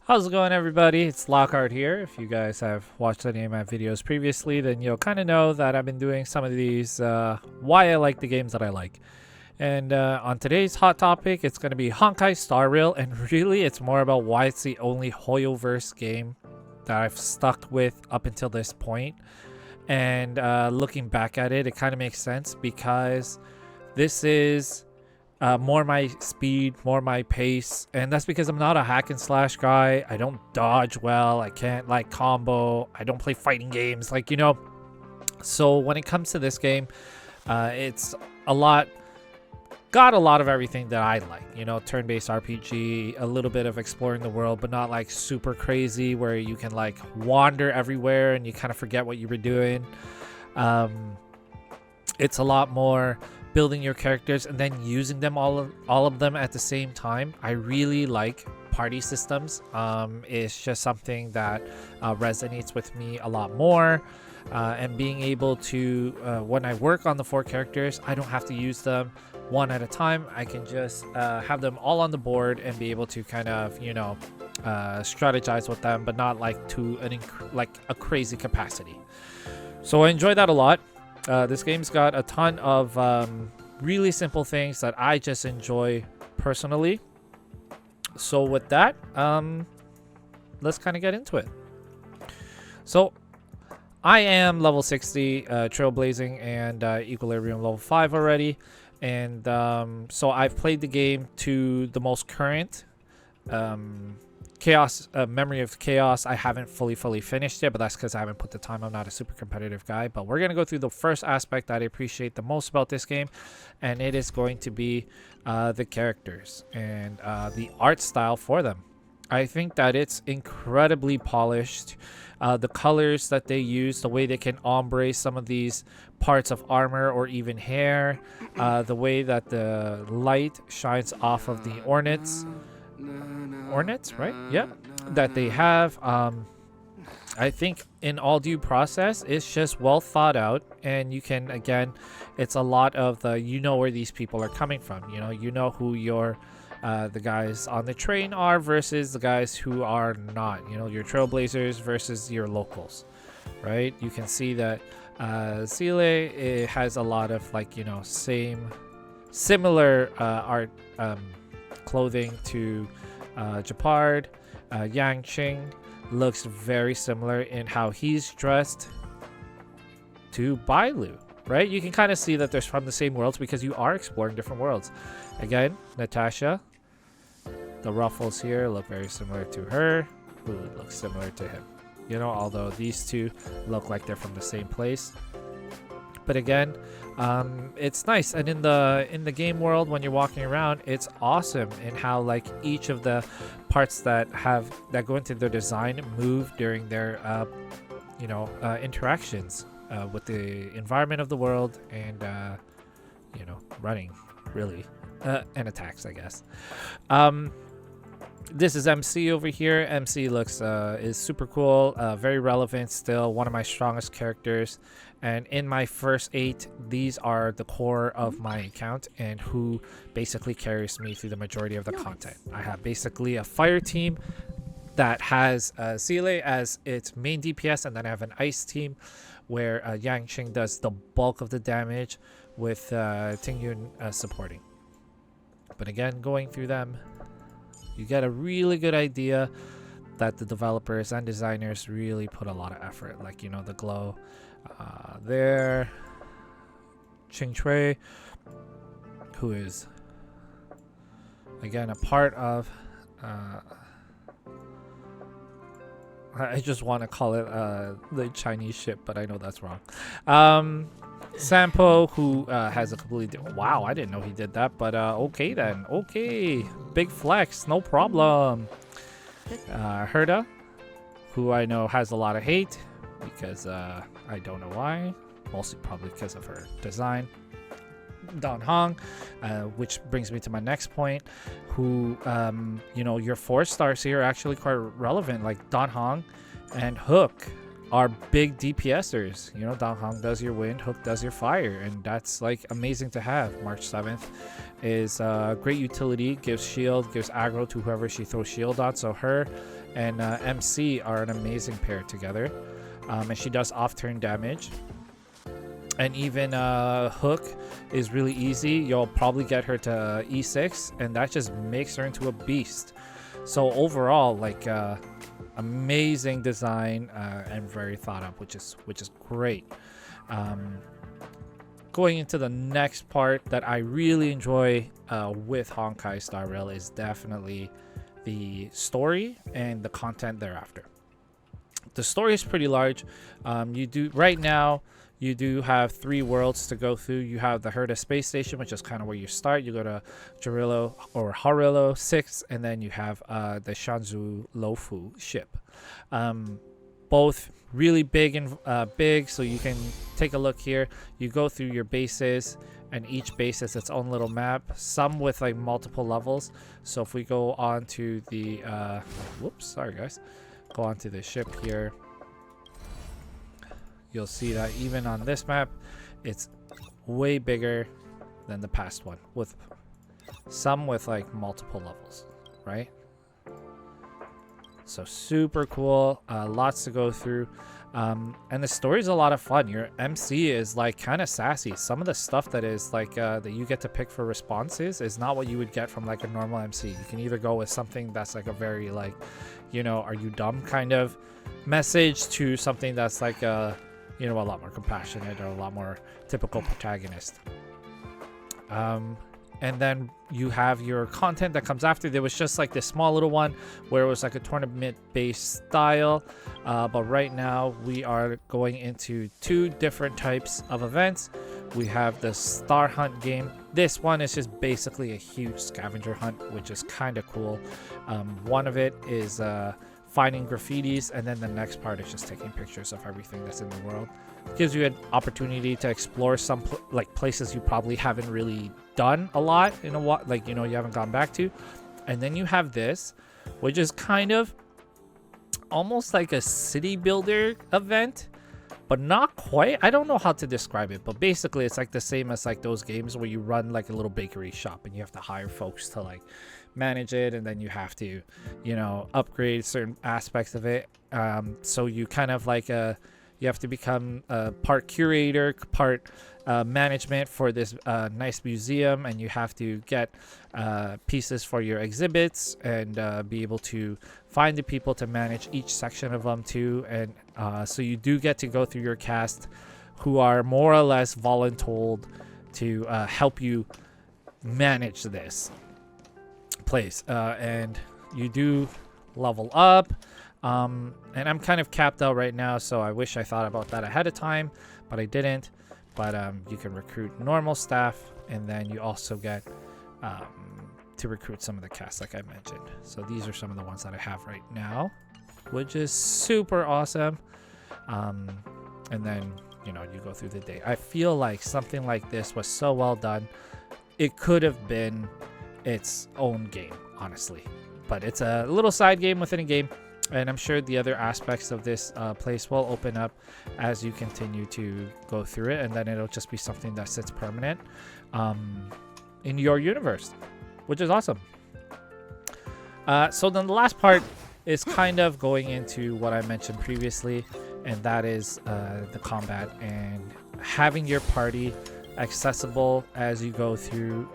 How's it going, everybody? It's Lockhart here. If you guys have watched any of my videos previously, then you'll kind of know that I've been doing some of these why I like the games that I like. And on today's hot topic, it's going to be Honkai Star Rail, and really it's more about why it's the only Hoyoverse game that I've stuck with up until this point. And looking back at it, it kind of makes sense because this is more my speed, more my pace, and that's because I'm not a hack and slash guy. I don't dodge well. I can't like combo. I don't play fighting games, So when it comes to this game, it's got a lot of everything that I like. Turn-based RPG, a little bit of exploring the world, but not like super crazy where you can like wander everywhere and you kind of forget what you were doing. It's a lot more building your characters and then using them all of them at the same time. I really like party systems. It's just something that resonates with me a lot more. And being able to, when I work on the 4 characters, I don't have to use them one at a time. I can just have them all on the board and be able to kind of, strategize with them, but not like to a crazy capacity. So I enjoy that a lot. This game's got a ton of really simple things that I just enjoy personally. So with that, let's kind of get into it. So I am level 60, Trailblazing and Equilibrium level 5 already. And so I've played the game to the most current. Chaos, Memory of Chaos, I haven't fully finished it, but that's because I haven't put the time. I'm not a super competitive guy, but we're going to go through the first aspect that I appreciate the most about this game, and it is going to be the characters and the art style for them. I think that it's incredibly polished. The colors that they use, the way they can ombre some of these parts of armor or even hair, the way that the light shines off of the ornaments, right? Yep, that they have. I think in all due process, it's just well thought out, and you can, again, it's a lot of the, where these people are coming from. You know who your the guys on the train are versus the guys who are not. Your trailblazers versus your locals, right? You can see that Sile, it has a lot of similar art clothing to Japard. Yangqing looks very similar in how he's dressed to Bailu, right? You can kind of see that they're from the same worlds because you are exploring different worlds. Again, Natasha, the ruffles here look very similar to her, who looks similar to him. Although these two look like they're from the same place. But again, it's nice, and in the game world, when you're walking around, it's awesome in how each of the parts that go into their design move during their interactions with the environment of the world and running really and attacks, I guess. This is MC over here. MC looks is super cool, very relevant still, one of my strongest characters. And in my first 8, these are the core of my account and who basically carries me through the majority of the content. I have basically a fire team that has Sile as its main DPS, and then I have an ice team where Yangqing does the bulk of the damage with Tingyun supporting. But again, going through them, you get a really good idea that the developers and designers really put a lot of effort. The glow there. Ching Chui, who is again a part of I just want to call it the Chinese ship, but I know that's wrong. Sampo, who has a completely different... Wow, I didn't know he did that, but okay then. Okay, big flex, no problem. Herda, who I know has a lot of hate because I don't know why. Mostly probably because of her design. Don Hong, which brings me to my next point, who, your 4 stars here are actually quite relevant. Like Don Hong and Hook are big DPSers. You know, Dong Hong does your wind, Hook does your fire, and that's like amazing to have. March 7th is great utility, gives shield, gives aggro to whoever she throws shield on. So her and MC are an amazing pair together, and she does off-turn damage. And even Hook is really easy. You'll probably get her to E6, and that just makes her into a beast. So overall, like amazing design and very thought up, which is great. Going into the next part that I really enjoy with Honkai Star Rail is definitely the story and the content thereafter. The story is pretty large. You do have 3 worlds to go through. You have the Herda space station, which is kind of where you start. You go to Jarillo or Harillo 6, and then you have the Shanzhou Lofu ship. Both really big and big, so you can take a look here. You go through your bases, and each base is its own little map, some with like multiple levels. So if we go on to the whoops, sorry guys, go on to the ship here, you'll see that even on this map, it's way bigger than the past one, with some with like multiple levels, right? So super cool, lots to go through, and the story is a lot of fun. Your MC is like kind of sassy. Some of the stuff that is like that you get to pick for responses is not what you would get from like a normal MC. You can either go with something that's like a very like, you know, are you dumb kind of message, to something that's like a, you know, a lot more compassionate or a lot more typical protagonist. And then you have your content that comes after. There was just like this small little one where it was like a tournament based style, but right now we are going into 2 different types of events. We have the Star Hunt game. This one is just basically a huge scavenger hunt, which is kind of cool. One of it is finding graffitis, and then the next part is just taking pictures of everything that's in the world. It gives you an opportunity to explore some places you probably haven't really done a lot in a while, like, you know, you haven't gone back to. And then you have this, which is kind of almost like a city builder event, but not quite. I don't know how to describe it, but basically it's like the same as like those games where you run like a little bakery shop and you have to hire folks to like manage it, and then you have to, you know, upgrade certain aspects of it. So you kind of like you have to become part curator, part management for this nice museum, and you have to get pieces for your exhibits, and be able to find the people to manage each section of them too. And so you do get to go through your cast, who are more or less voluntold to help you manage this place, and you do level up. And I'm kind of capped out right now, so I wish I thought about that ahead of time, but I didn't. But you can recruit normal staff, and then you also get to recruit some of the cast like I mentioned. So these are some of the ones that I have right now, which is super awesome. And then, you know, you go through the day. I feel like something like this was so well done. It could have been its own game, honestly, but it's a little side game within a game. And I'm sure the other aspects of this place will open up as you continue to go through it, and then it'll just be something that sits permanent in your universe, which is awesome. So then the last part is kind of going into what I mentioned previously, and that is the combat and having your party accessible as you go through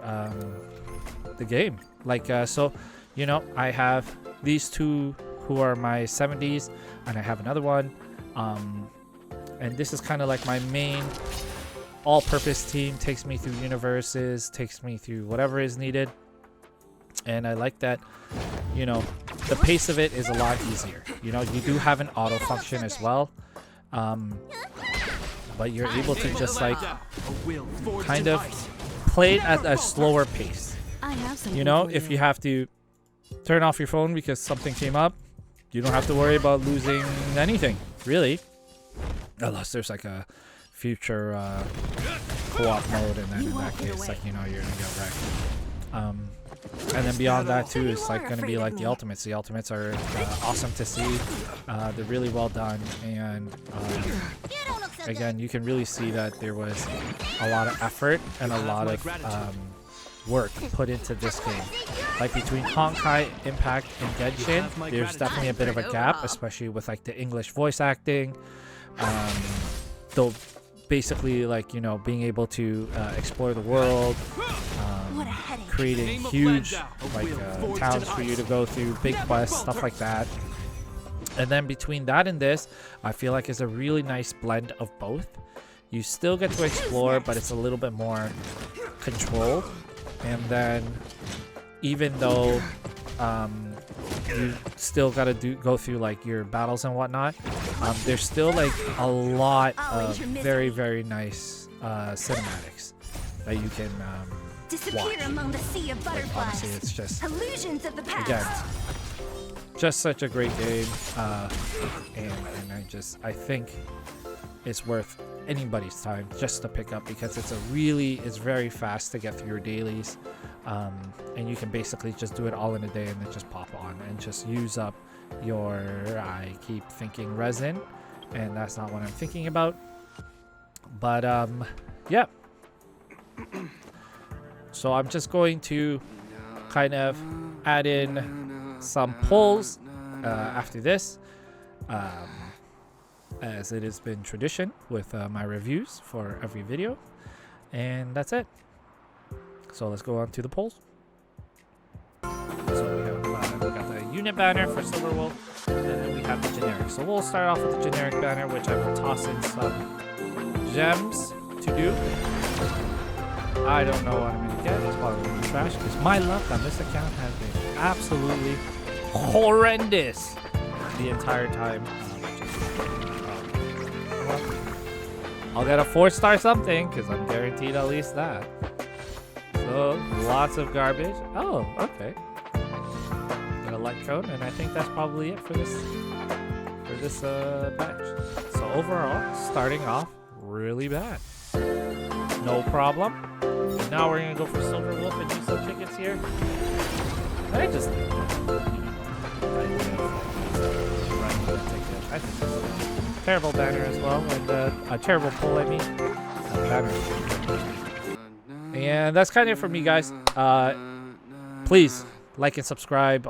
the game. Like, so, you know, I have these 2 who are my 70s, and I have another one, and this is kind of like my main all-purpose team. Takes me through universes, takes me through whatever is needed, and I like that, you know, the pace of it is a lot easier. You know, you do have an auto function as well, but you're able to just like kind of play it at a slower pace. You know, if you have to turn off your phone because something came up, you don't have to worry about losing anything, really. Unless there's like a future co-op mode, and then in that case, like, you know, you're gonna get wrecked. And then beyond that too is like going to be like the ultimates. The ultimates are awesome to see. They're really well done, and again, you can really see that there was a lot of effort and a lot of work put into this game. Like between Honkai Impact and Genshin, there's definitely a bit of a gap, especially with like the English voice acting. Though basically, like, you know, being able to explore the world, creating huge like towns for you to go through, big quests, stuff like that. And then between that and this, I feel like it's a really nice blend of both. You still get to explore, but it's a little bit more controlled. And then even though you still gotta go through like your battles and whatnot, there's still like a lot of very nice cinematics that you can watch. Among the sea of like, honestly, it's just illusions of the past. again just such a great game, and I think it's worth anybody's time just to pick up, because it's very fast to get through your dailies, and you can basically just do it all in a day and then just pop on and just use up your, I keep thinking resin, and that's not what I'm thinking about, but yeah. So I'm just going to kind of add in some polls after this, as it has been tradition with my reviews for every video, and that's it. So let's go on to the polls. So we got the unit banner for Silver Wolf, and then we have the generic. So we'll start off with the generic banner, which I will toss in some gems to do. I don't know what I'm going to get. It's probably going to be trash, because my luck on this account has been absolutely horrendous the entire time. Well, I'll get a 4-star something, because I'm guaranteed at least that. So, lots of garbage. Oh, okay. Got a light cone, and I think that's probably it for this batch. So overall, starting off really bad. No problem. And now we're gonna go for Silver Wolf and use some tickets here. I just I think this is a terrible banner as well, and a terrible pull, I mean. Banner. And that's kind of it for me, guys. Please like and subscribe.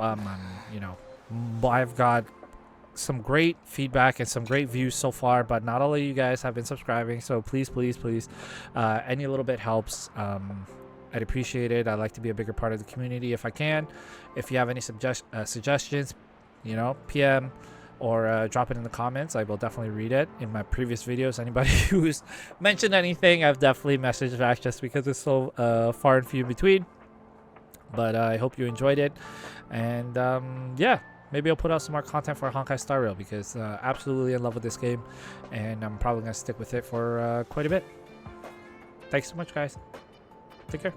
You know, I've got some great feedback and some great views so far, but not all of you guys have been subscribing, so please any little bit helps. I'd appreciate it. I'd like to be a bigger part of the community if I can. If you have any suggestions, you know, PM or drop it in the comments. I will definitely read it. In my previous videos, anybody who's mentioned anything, I've definitely messaged back, just because it's so far and few in between. But I hope you enjoyed it, and yeah, maybe I'll put out some more content for Honkai Star Rail, because absolutely in love with this game, and I'm probably going to stick with it for quite a bit. Thanks so much, guys. Take care.